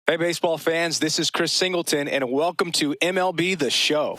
Hey, baseball fans, this is Chris Singleton, and welcome to MLB The Show.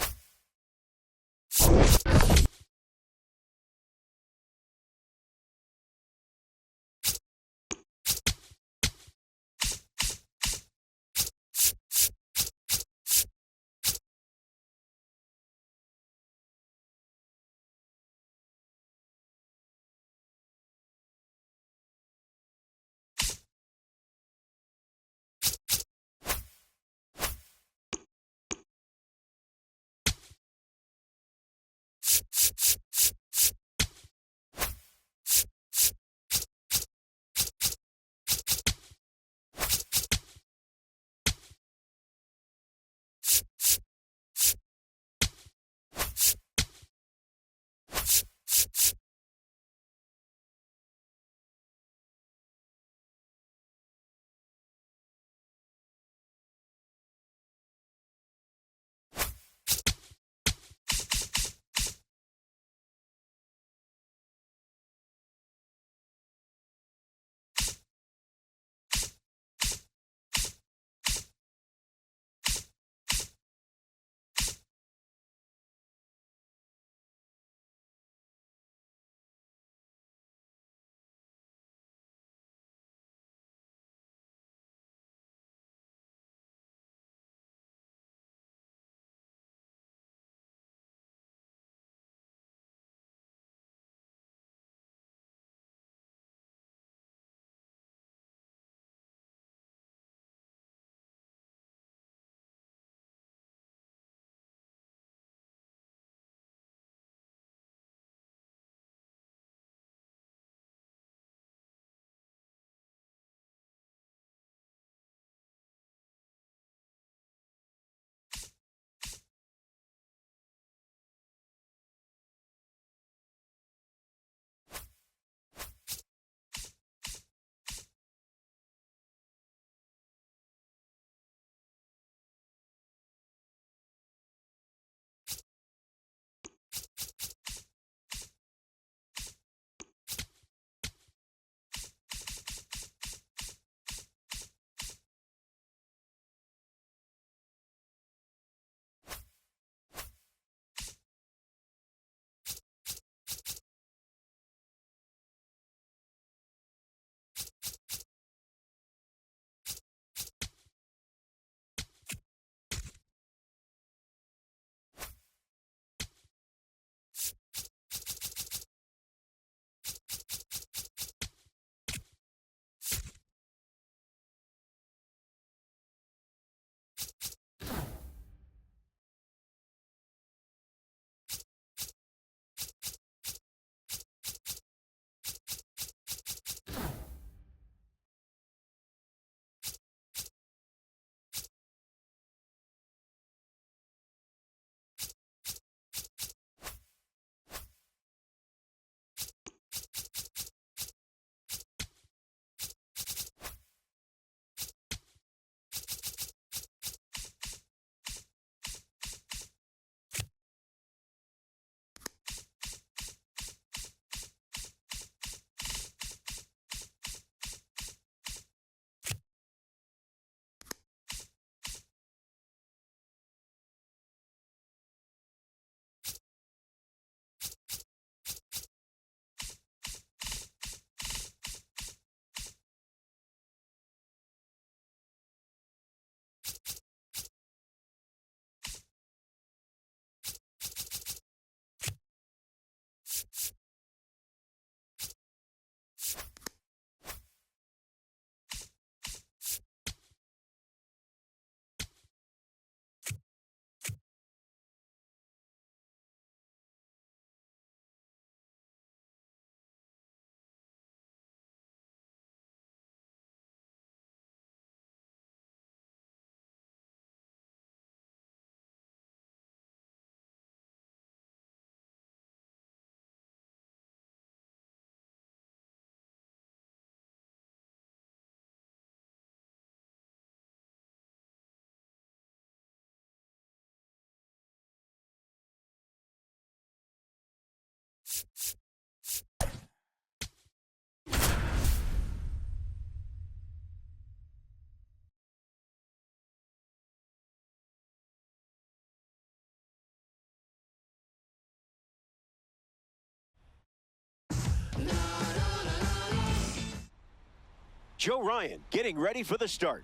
Joe Ryan getting ready for the start.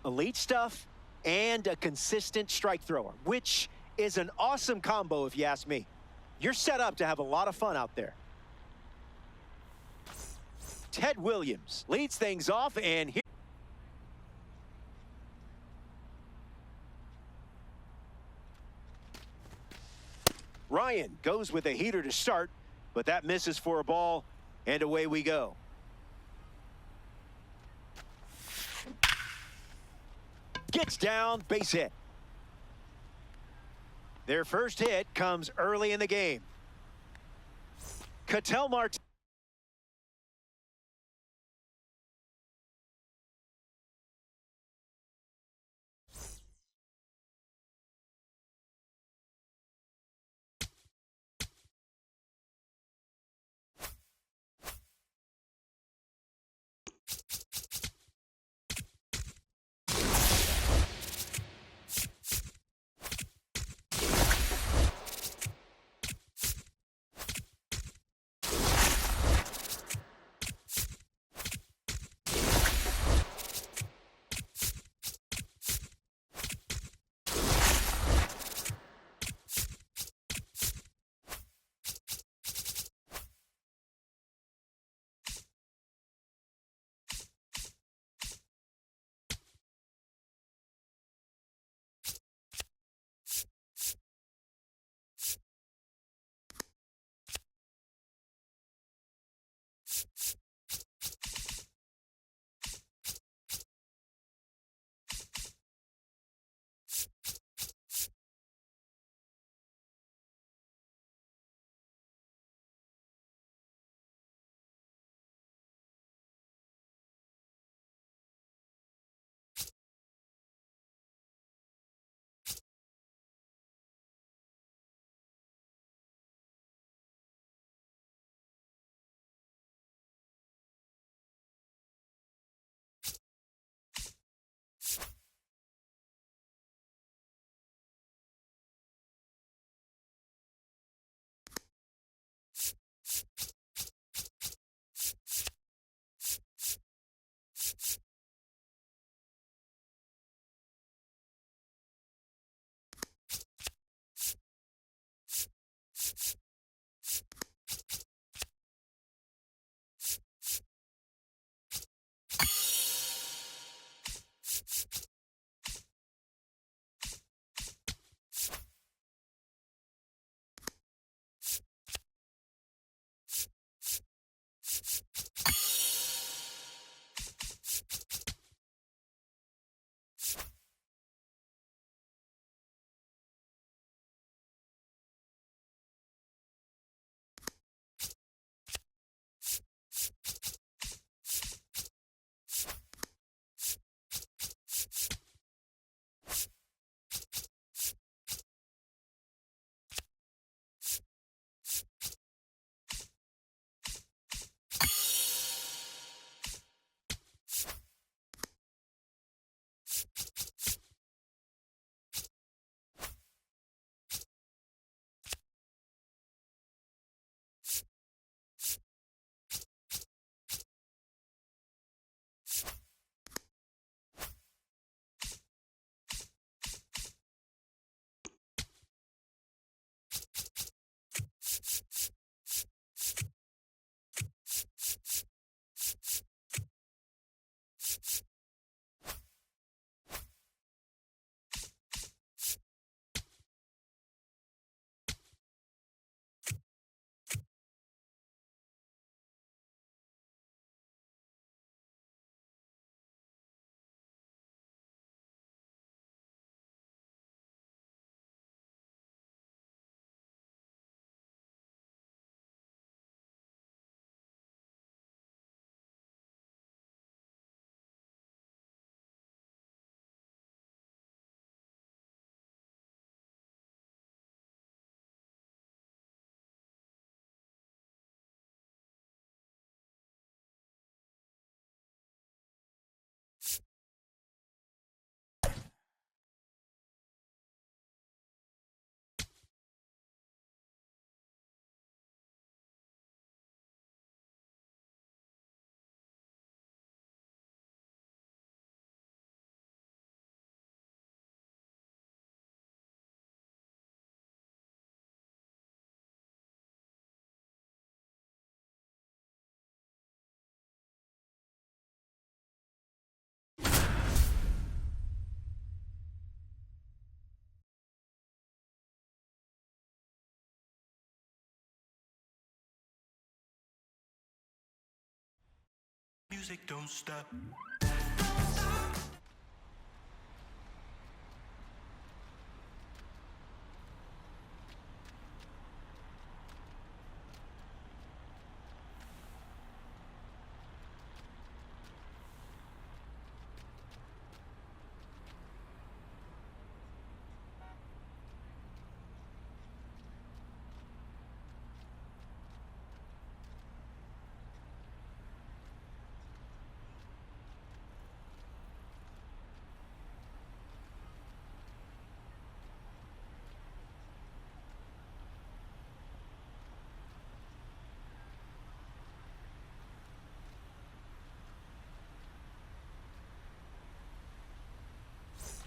Elite stuff and a consistent strike thrower, which is an awesome combo if you ask me. You're set up to have a lot of fun out there. Ted Williams leads things off, and here Ryan goes with a heater to start, but that misses for a ball, and away we go. Gets down, base hit. Their first hit comes early in the game. Ketel Marte. music don't stop.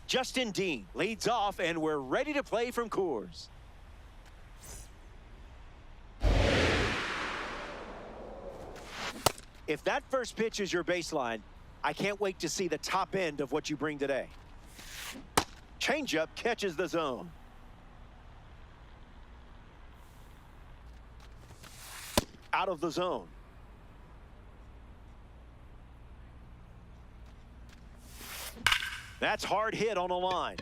Justin Dean leads off, and we're ready to play from Coors. If that first pitch is your baseline, I can't wait to see the top end of what you bring today. Changeup catches the zone. Out of the zone. That's hard hit on a line.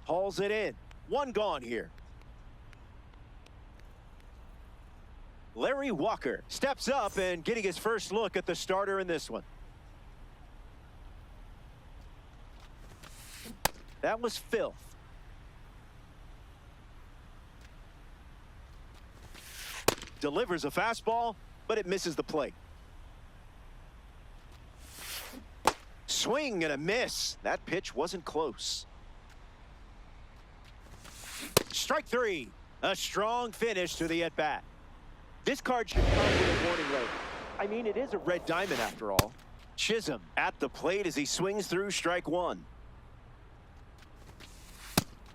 Hauls it in. One gone here. Larry Walker steps up and getting his first look at the starter in this one. That was filth. Delivers a fastball, but it misses the plate. Swing and a miss. That pitch wasn't close. Strike three. A strong finish to the at-bat. This card should come with a warning label. I mean, it is a red diamond after all. Chisholm at the plate as he swings through strike one.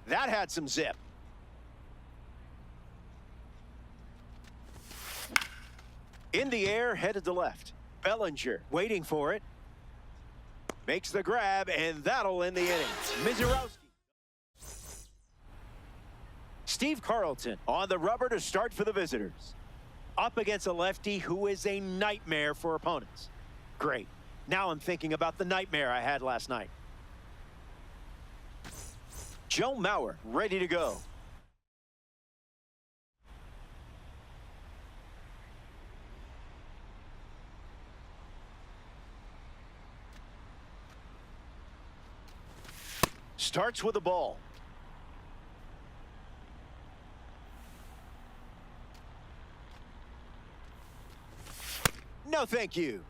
That had some zip. In the air, headed to left. Bellinger waiting for it. Makes the grab, and that'll end the inning. Mizorowski. Steve Carlton on the rubber to start for the visitors. Up against a lefty who is a nightmare for opponents. Great. Now I'm thinking about the nightmare I had last night. Joe Mauer ready to go. Starts with the ball. No, thank you.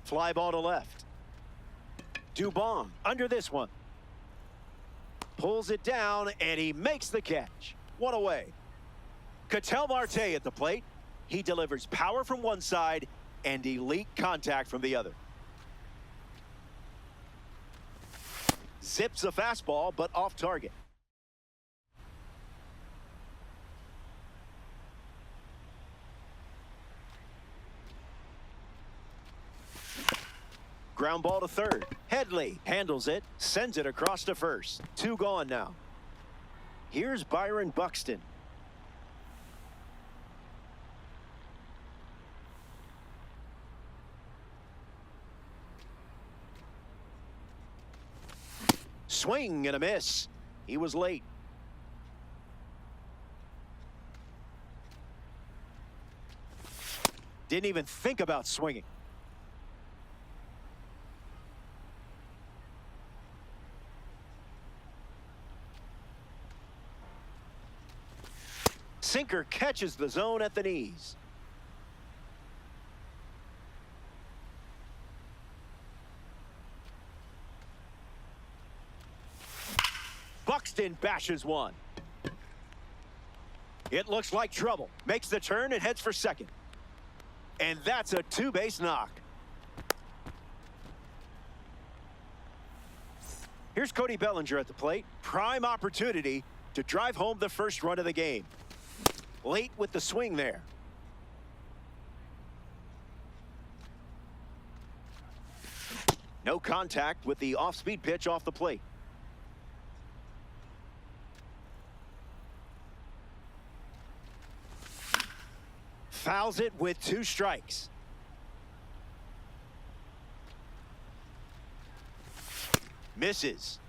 Fly ball to left. Dubon under this one. Pulls it down, and he makes the catch. One away. Ketel Marte at the plate. He delivers power from one side and elite contact from the other. Zips a fastball, but off target. Ground ball to third. Headley handles it, sends it across to first. Two gone now. Here's Byron Buxton. Swing and a miss. He was late. Didn't even think about swinging. Sinker catches the zone at the knees. Buxton bashes one. It looks like trouble. Makes the turn and heads for second. And that's a two-base knock. Here's Cody Bellinger at the plate. Prime opportunity to drive home the first run of the game. Late with the swing there. No contact with the off-speed pitch off the plate. Fouls it with 2 strikes. Misses.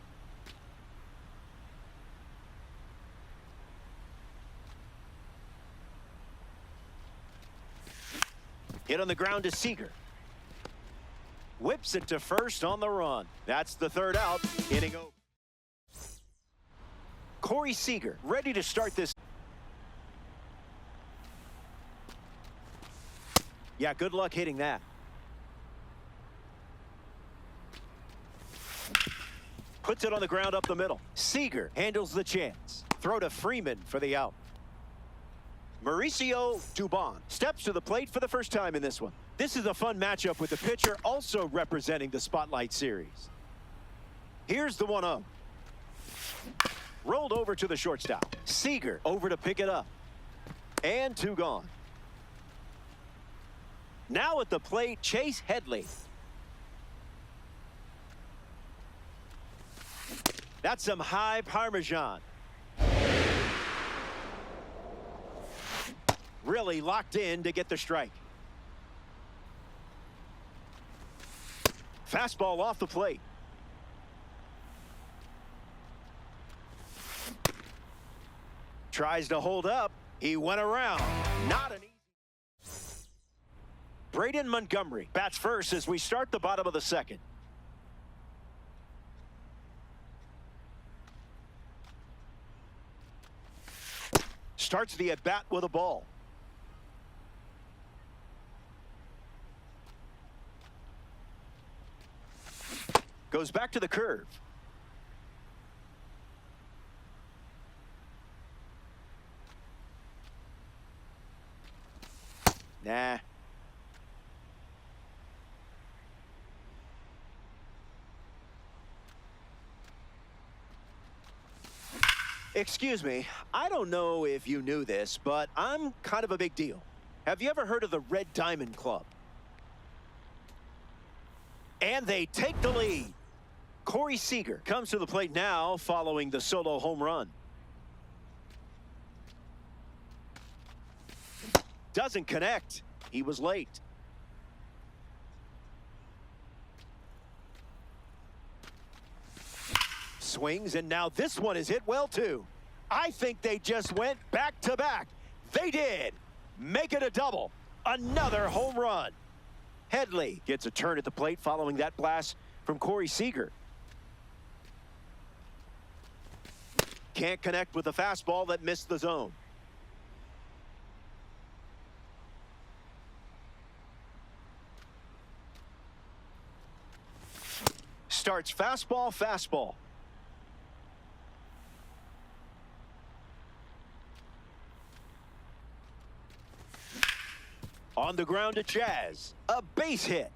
Hit on the ground to Seager. Whips it to first on the run. That's the 3rd out. Inning over. Corey Seager ready to start this. Yeah, good luck hitting that. Puts it on the ground up the middle. Seager handles the chance. Throw to Freeman for the out. Mauricio Dubon steps to the plate for the first time in this one. This is a fun matchup with the pitcher also representing the Spotlight Series. Here's the 1-0. Rolled over to the shortstop. Seager over to pick it up. And 2 gone. Now at the plate, Chase Headley. That's some high Parmesan. Really locked in to get the strike. Fastball off the plate. Tries to hold up. He went around. Not an easy. Braden Montgomery bats first as we start the bottom of the 2nd. Starts the at-bat with a ball. Goes back to the curve. Nah. Excuse me, I don't know if you knew this, but I'm kind of a big deal. Have you ever heard of the Red Diamond Club? And they take the lead. Corey Seager comes to the plate now following the solo home run. Doesn't connect. He was late. Swings, and now this one is hit well too. I think they just went back to back. They did. Make it a double. Another home run. Headley gets a turn at the plate following that blast from Corey Seager. Can't connect with the fastball that missed the zone. Starts fastball, fastball. On the ground to Jazz. A base hit.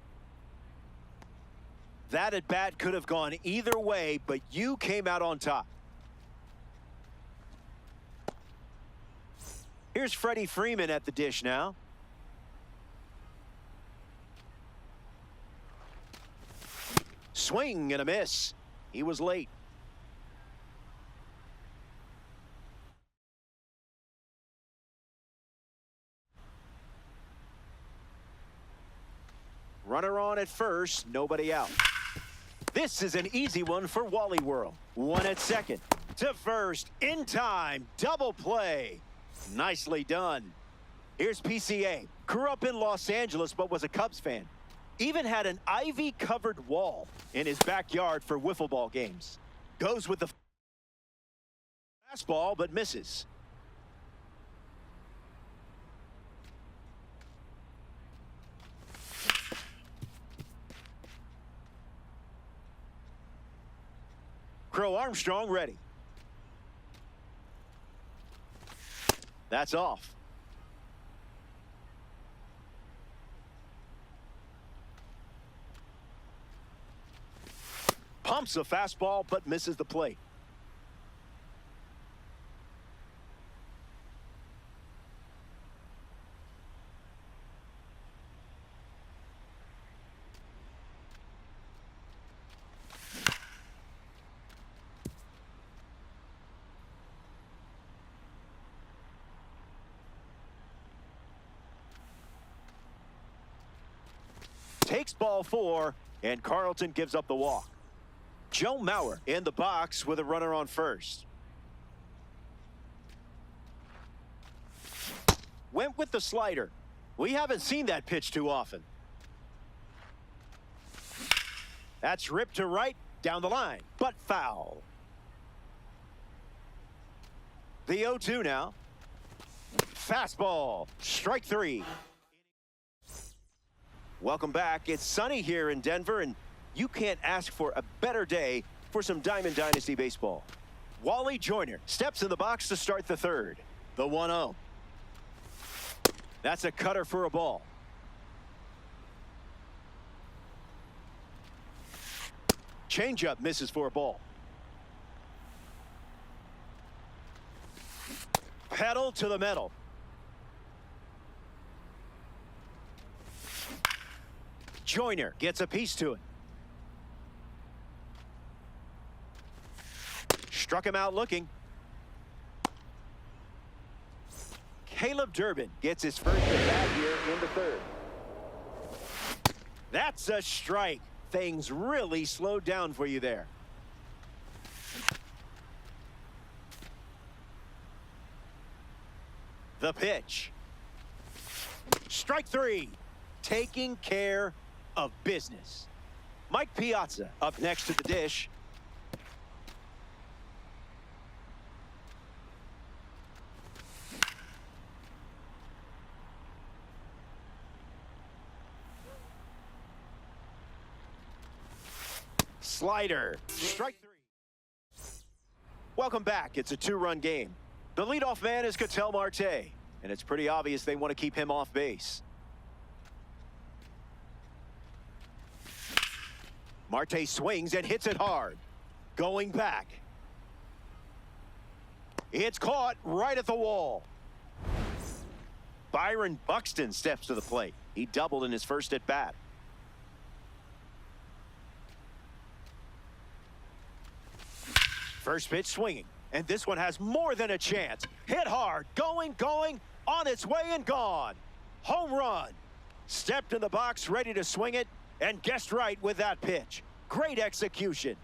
That at bat could have gone either way, but you came out on top. Here's Freddie Freeman at the dish now. Swing and a miss. He was late. Runner on at first, nobody out. This is an easy one for Wally World. One at second. To first, in time, double play. Nicely done. Here's PCA. Grew up in Los Angeles, but was a Cubs fan. Even had an ivy-covered wall in his backyard for wiffle ball games. Goes with the fastball, but misses. Crow Armstrong ready. That's off. Pumps a fastball, but misses the plate. Next ball 4, and Carlton gives up the walk. Joe Mauer in the box with a runner on first. Went with the slider. We haven't seen that pitch too often. That's ripped to right down the line, but foul. The 0-2 now. Fastball, strike 3. Welcome back. It's sunny here in Denver, and you can't ask for a better day for some Diamond Dynasty baseball. Wally Joyner steps in the box to start the third. The 1-0. That's a cutter for a ball. Changeup misses for a ball. Pedal to the metal. Joyner gets a piece to it. Struck him out looking. Caleb Durbin gets his first at bat here in the third. That's a strike. Things really slowed down for you there. The pitch. Strike 3. Taking care of business. Mike Piazza up next to the dish. Slider. Strike 3. Welcome back. It's a 2-run game. The leadoff man is Ketel Marte, and it's pretty obvious they want to keep him off base. Marte swings and hits it hard. Going back. It's caught right at the wall. Byron Buxton steps to the plate. He doubled in his first at bat. First pitch swinging, and this one has more than a chance. Hit hard, going, on its way and gone. Home run. Stepped in the box, ready to swing it, and guessed right with that pitch. Great execution.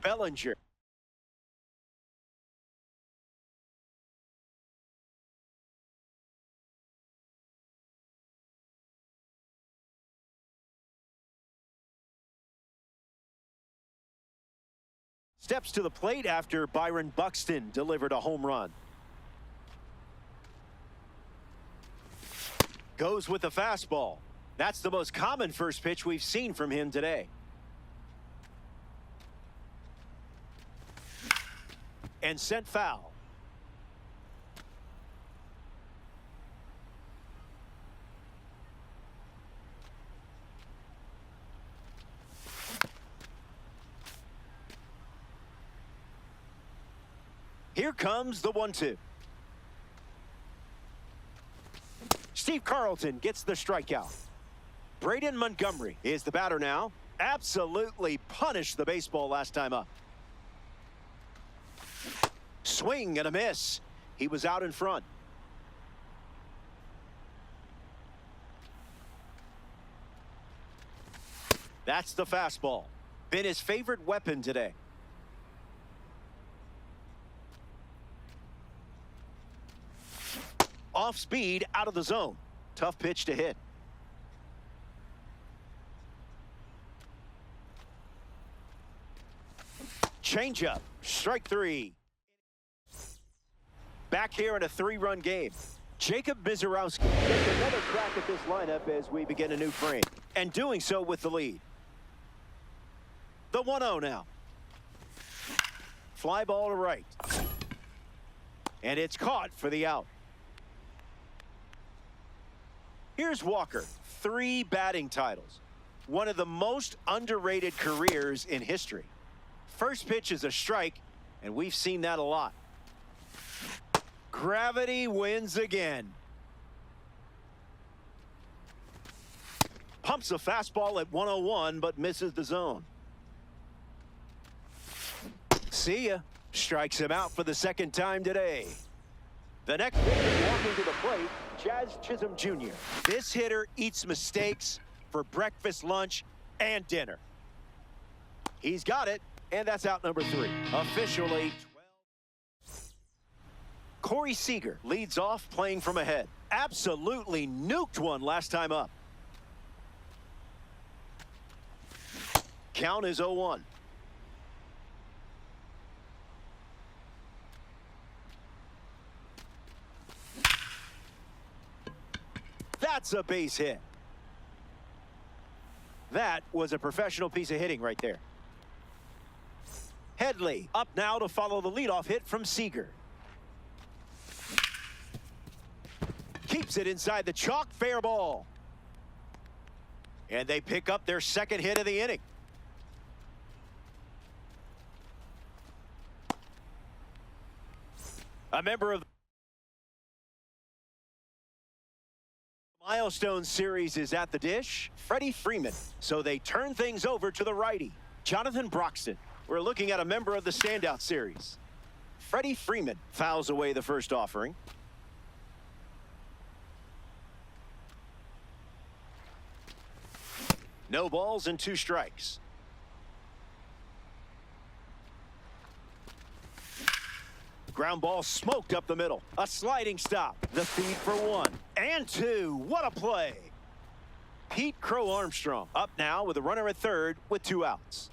Bellinger. Steps to the plate after Byron Buxton delivered a home run. Goes with the fastball. That's the most common first pitch we've seen from him today. And sent foul. Here comes the 1-2. Steve Carlton gets the strikeout. Braden Montgomery is the batter now. Absolutely punished the baseball last time up. Swing and a miss. He was out in front. That's the fastball. Been his favorite weapon today. Off speed, out of the zone. Tough pitch to hit. Changeup, strike 3. Back here in a 3-run game. Jacob Mizorowski gets another crack at this lineup as we begin a new frame, and doing so with the lead. The 1-0 now. Fly ball to right. And it's caught for the out. Here's Walker, 3 batting titles. One of the most underrated careers in history. First pitch is a strike, and we've seen that a lot. Gravity wins again. Pumps a fastball at 101, but misses the zone. See ya. Strikes him out for the second time today. The next hitter walking to the plate, Jazz Chisholm Jr. This hitter eats mistakes for breakfast, lunch, and dinner. He's got it, and that's out number 3. Officially 12. Corey Seager leads off playing from ahead. Absolutely nuked one last time up. Count is 0-1. That's a base hit. That was a professional piece of hitting right there. Headley up now to follow the leadoff hit from Seager. Keeps it inside the chalk, fair ball. And they pick up their second hit of the inning. A member of the Milestone Series is at the dish, Freddie Freeman. So they turn things over to the righty, Jonathan Broxton. We're looking at a member of the Standout Series. Freddie Freeman fouls away the first offering. No balls and 2 strikes. Ground ball smoked up the middle. A sliding stop. The feed for 1 and 2. What a play. Pete Crow Armstrong up now with a runner at third with 2 outs.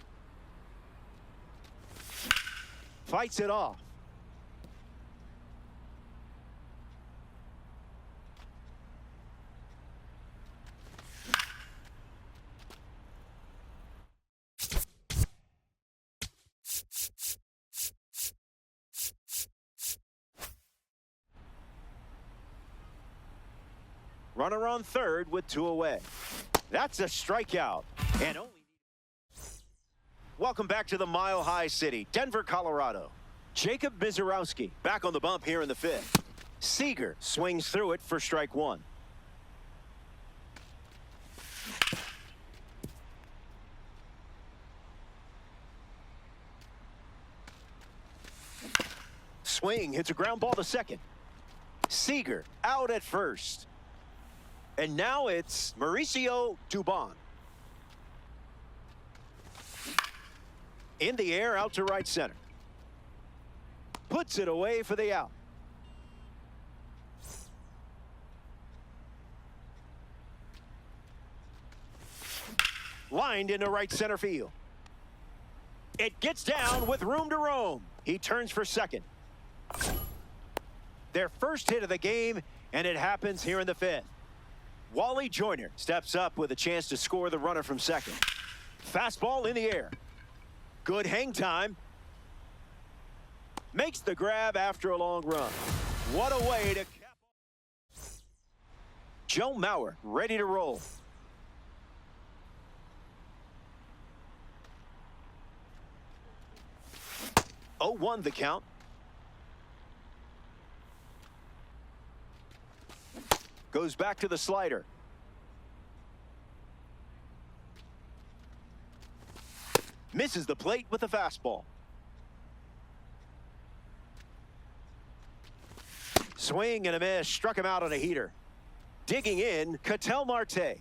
Fights it off. Runner on third with 2 away. That's a strikeout. And only. Welcome back to the Mile High City, Denver, Colorado. Jacob Mizorowski back on the bump here in the 5th. Seager swings through it for strike 1. Swing hits a ground ball to second. Seager out at first. And now it's Mauricio Dubon. In the air, out to right center. Puts it away for the out. Lined into right center field. It gets down with room to roam. He turns for second. Their first hit of the game, and it happens here in the 5th. Wally Joyner steps up with a chance to score the runner from second. Fastball in the air. Good hang time. Makes the grab after a long run. What a way to cap off. Joe Mauer ready to roll. Oh, 0-1 the count. Goes back to the slider. Misses the plate with the fastball. Swing and a miss. Struck him out on a heater. Digging in, Ketel Marte.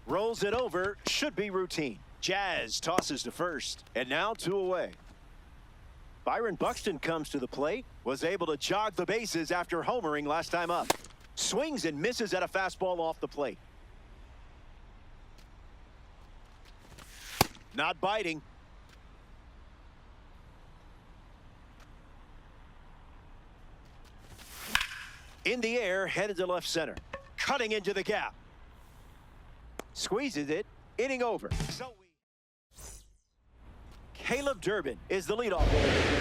Rolls it over. Should be routine. Jazz tosses to first. And now 2 away. Byron Buxton comes to the plate. Was able to jog the bases after homering last time up. Swings and misses at a fastball off the plate. Not biting. In the air, headed to left center. Cutting into the gap. Squeezes it. Inning over. Caleb Durbin is the leadoff hitter.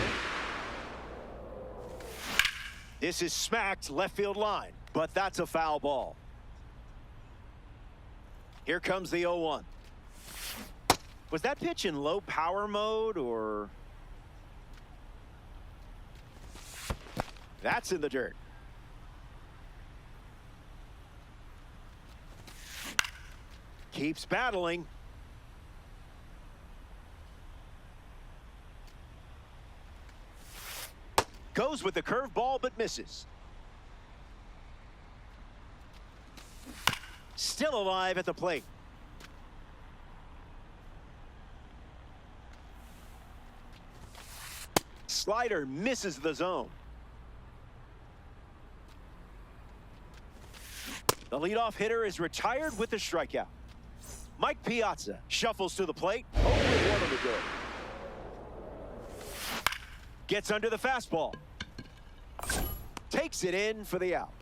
This is smacked left field line, but that's a foul ball. Here comes the 0-1. Was that pitch in low power mode, or? That's in the dirt. Keeps battling. Goes with the curveball but misses. Still alive at the plate. Slider misses the zone. The leadoff hitter is retired with the strikeout. Mike Piazza shuffles to the plate. 0-1 on the go. Gets under the fastball. Takes it in for the out.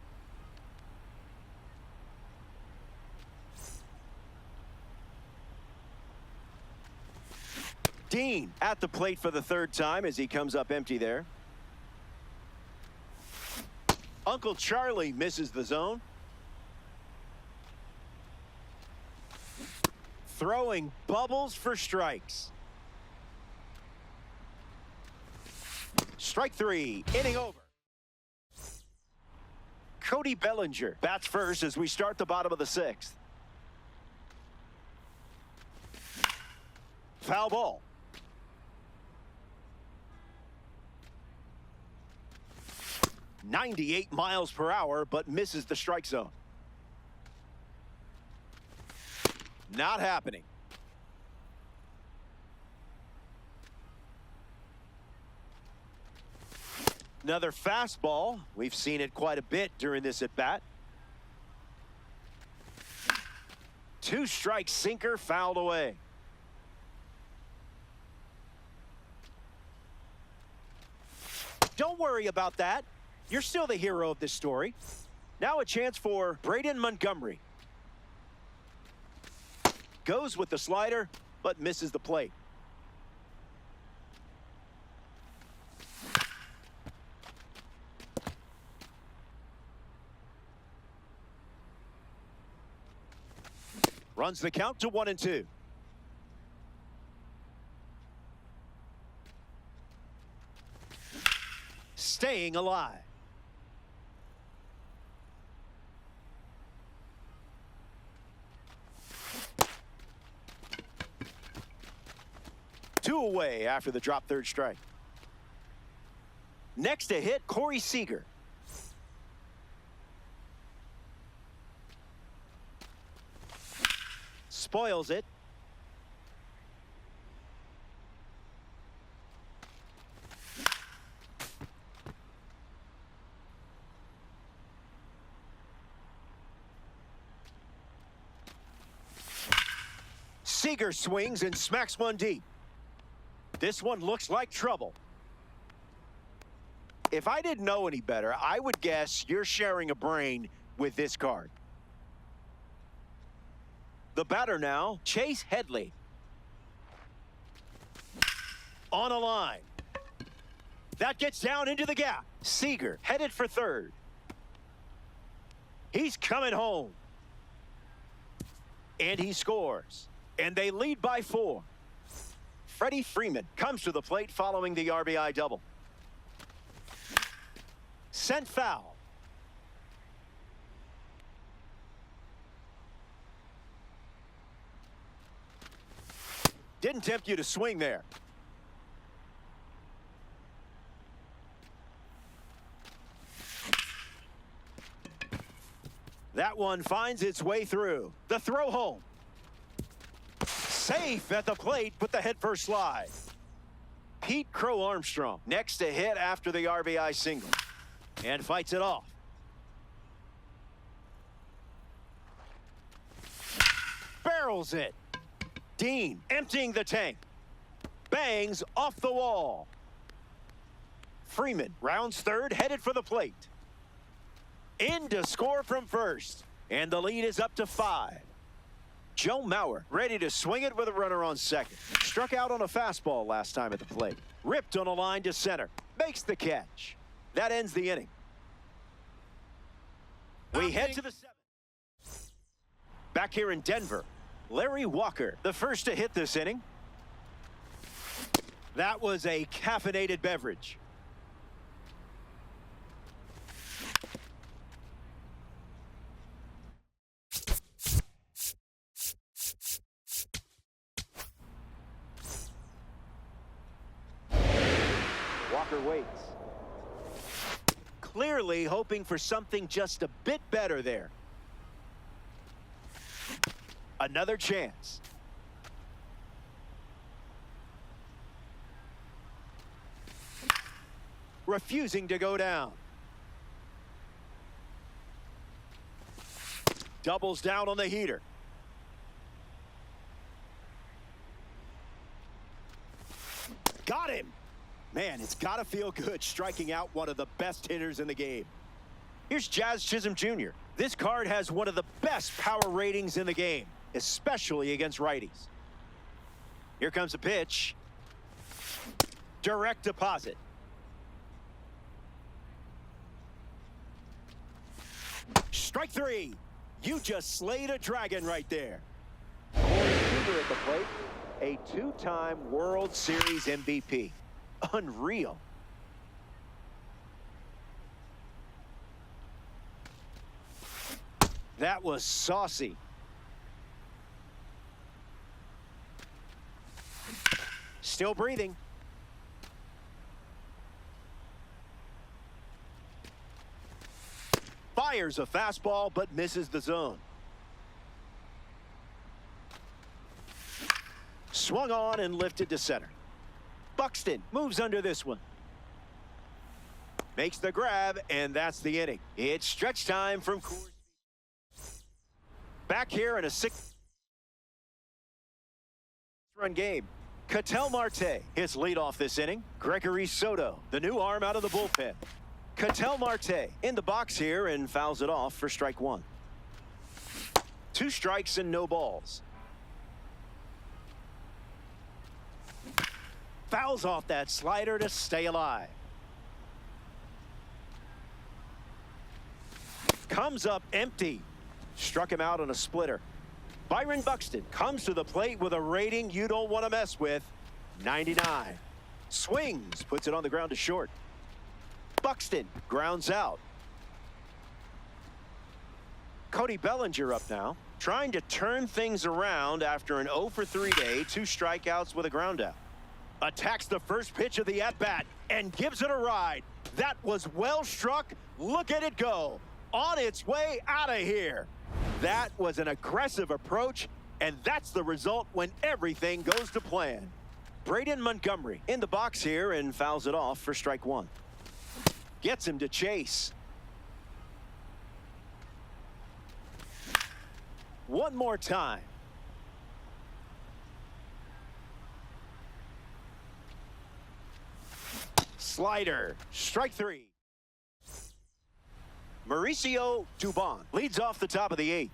Dean at the plate for the third time as he comes up empty there. Uncle Charlie misses the zone. Throwing bubbles for strikes. Strike three, inning over. Cody Bellinger bats first as we start the bottom of the sixth. Foul ball. .98 miles per hour, but misses the strike zone. Not happening. Another fastball. We've seen it quite a bit during this at bat. Two-strike sinker fouled away. Don't worry about that. You're still the hero of this story. Now a chance for Braden Montgomery. Goes with the slider, but misses the plate. Runs the count to 1-2. Staying alive. Two away after the drop third strike. Next to hit, Corey Seager. Spoils it. Seager swings and smacks one deep. This one looks like trouble. If I didn't know any better, I would guess you're sharing a brain with this card. The batter now, Chase Headley. On a line. That gets down into the gap. Seager headed for third. He's coming home. And he scores. And they lead by 4. Freddie Freeman comes to the plate following the RBI double. Sent foul. Didn't tempt you to swing there. That one finds its way through. The throw home. Safe at the plate with the head first slide. Pete Crow Armstrong next to hit after the RBI single. And fights it off. Barrels it. Dean emptying the tank. Bangs off the wall. Freeman rounds third, headed for the plate. In to score from first. And the lead is up to 5. Joe Mauer ready to swing it with a runner on second. Struck out on a fastball last time at the plate. Ripped on a line to center. Makes the catch. That ends the inning. We head to the 7th. Back here in Denver, Larry Walker, the first to hit this inning. That was a caffeinated beverage. Walker waits. Clearly hoping for something just a bit better there. Another chance. Refusing to go down. Doubles down on the heater. Got him. Man, it's got to feel good striking out one of the best hitters in the game. Here's Jazz Chisholm Jr. This card has one of the best power ratings in the game, especially against righties. Here comes a pitch. Direct deposit. Strike three. You just slayed a dragon right there. Corey Seager at the plate, a two-time World Series MVP. Unreal. That was saucy. Still breathing. Fires a fastball, but misses the zone. Swung on and lifted to center. Buxton moves under this one. Makes the grab, and that's the inning. It's stretch time from Coors. Back here in a 6-run game. Ketel Marte hits leadoff this inning. Gregory Soto, the new arm out of the bullpen. Ketel Marte in the box here and fouls it off for strike one. 2 strikes and no balls. Fouls off that slider to stay alive. Comes up empty. Struck him out on a splitter. Byron Buxton comes to the plate with a rating you don't want to mess with. 99. Swings, puts it on the ground to short. Buxton grounds out. Cody Bellinger up now, trying to turn things around after an 0 for 3 day, 2 strikeouts with a ground out. Attacks the first pitch of the at-bat and gives it a ride. That was well struck. Look at it go. On its way out of here. That was an aggressive approach, and that's the result when everything goes to plan. Braden Montgomery in the box here and fouls it off for strike one. Gets him to chase. One more time. Slider, strike three. Mauricio Dubon leads off the top of the 8th.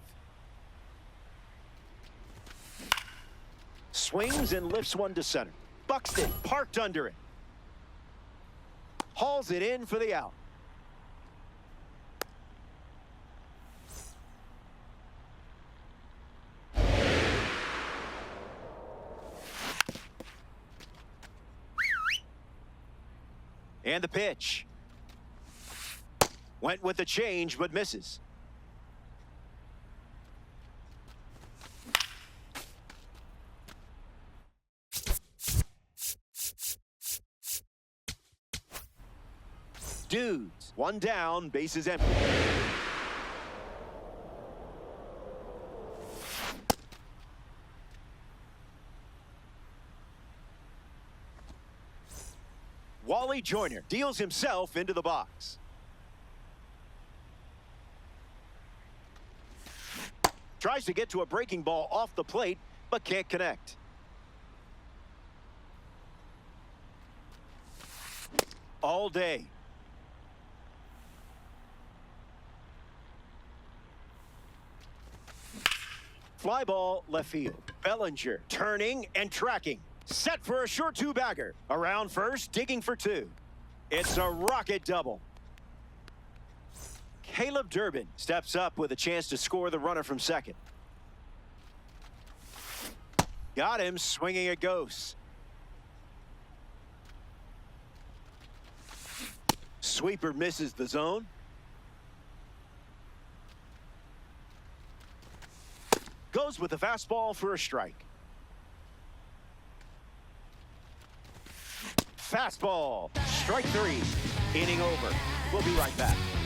Swings and lifts one to center. Buxton parked under it. Hauls it in for the out. And the pitch. Went with the change, but misses. Dudes, one down, bases empty. Wally Joyner deals himself into the box. Tries to get to a breaking ball off the plate, but can't connect. All day. Fly ball left field. Bellinger turning and tracking. Set for a short 2-bagger. Around first, digging for 2. It's a rocket double. Caleb Durbin steps up with a chance to score the runner from second. Got him swinging a ghost. Sweeper misses the zone. Goes with the fastball for a strike. Fastball, strike 3, inning over. We'll be right back.